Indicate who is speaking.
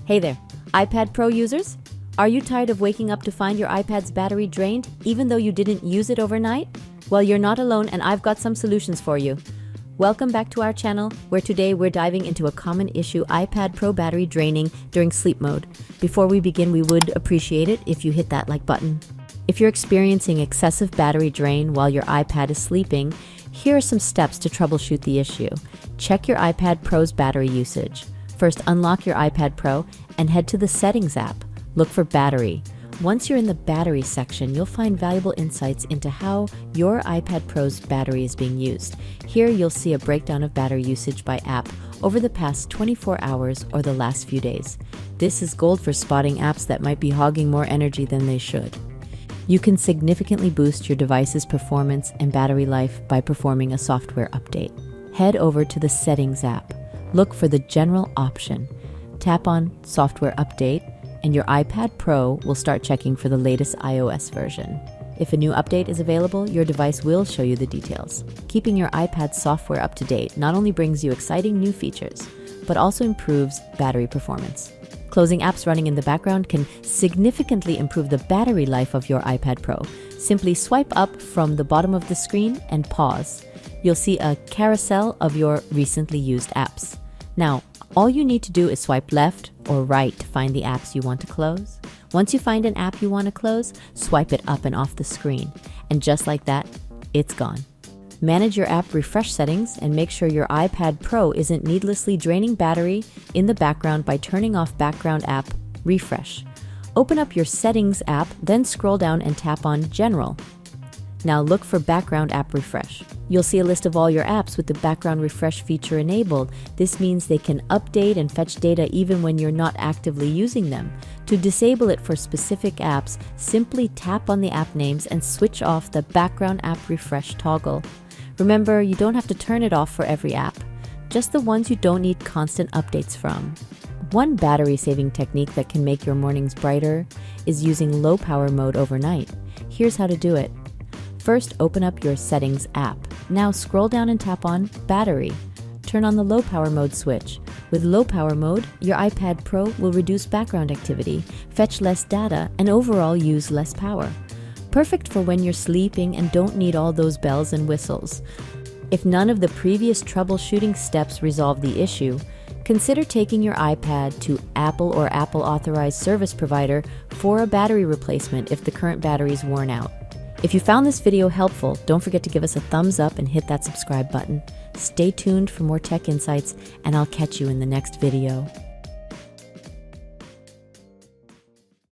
Speaker 1: Hey there, iPad Pro users? Are you tired of waking up to find your iPad's battery drained even though you didn't use it overnight? Well, you're not alone and I've got some solutions for you. Welcome back to our channel, where today we're diving into a common issue: iPad Pro battery draining during sleep mode. Before we begin, we would appreciate it if you hit that like button. If you're experiencing excessive battery drain while your iPad is sleeping, here are some steps to troubleshoot the issue. Check your iPad Pro's battery usage. First, unlock your iPad Pro and head to the Settings app. Look for Battery. Once you're in the Battery section, you'll find valuable insights into how your iPad Pro's battery is being used. Here, you'll see a breakdown of battery usage by app over the past 24 hours or the last few days. This is gold for spotting apps that might be hogging more energy than they should. You can significantly boost your device's performance and battery life by performing a software update. Head over to the Settings app. Look for the General option. Tap on Software Update, and your iPad Pro will start checking for the latest iOS version. If a new update is available, your device will show you the details. Keeping your iPad's software up to date not only brings you exciting new features, but also improves battery performance. Closing apps running in the background can significantly improve the battery life of your iPad Pro. Simply swipe up from the bottom of the screen and pause. You'll see a carousel of your recently used apps. Now, all you need to do is swipe left or right to find the apps you want to close. Once you find an app you want to close, swipe it up and off the screen. And just like that, it's gone. Manage your app refresh settings and make sure your iPad Pro isn't needlessly draining battery in the background by turning off background app refresh. Open up your Settings app, then scroll down and tap on General. Now look for background app refresh. You'll see a list of all your apps with the background refresh feature enabled. This means they can update and fetch data even when you're not actively using them. To disable it for specific apps, simply tap on the app names and switch off the background app refresh toggle. Remember, you don't have to turn it off for every app, just the ones you don't need constant updates from. One battery-saving technique that can make your mornings brighter is using low power mode overnight. Here's how to do it. First, open up your Settings app. Now scroll down and tap on Battery. Turn on the low power mode switch. With low power mode, your iPad Pro will reduce background activity, fetch less data, and overall use less power. Perfect for when you're sleeping and don't need all those bells and whistles. If none of the previous troubleshooting steps resolve the issue, consider taking your iPad to Apple or Apple authorized service provider for a battery replacement if the current battery is worn out. If you found this video helpful, don't forget to give us a thumbs up and hit that subscribe button. Stay tuned for more tech insights, and I'll catch you in the next video.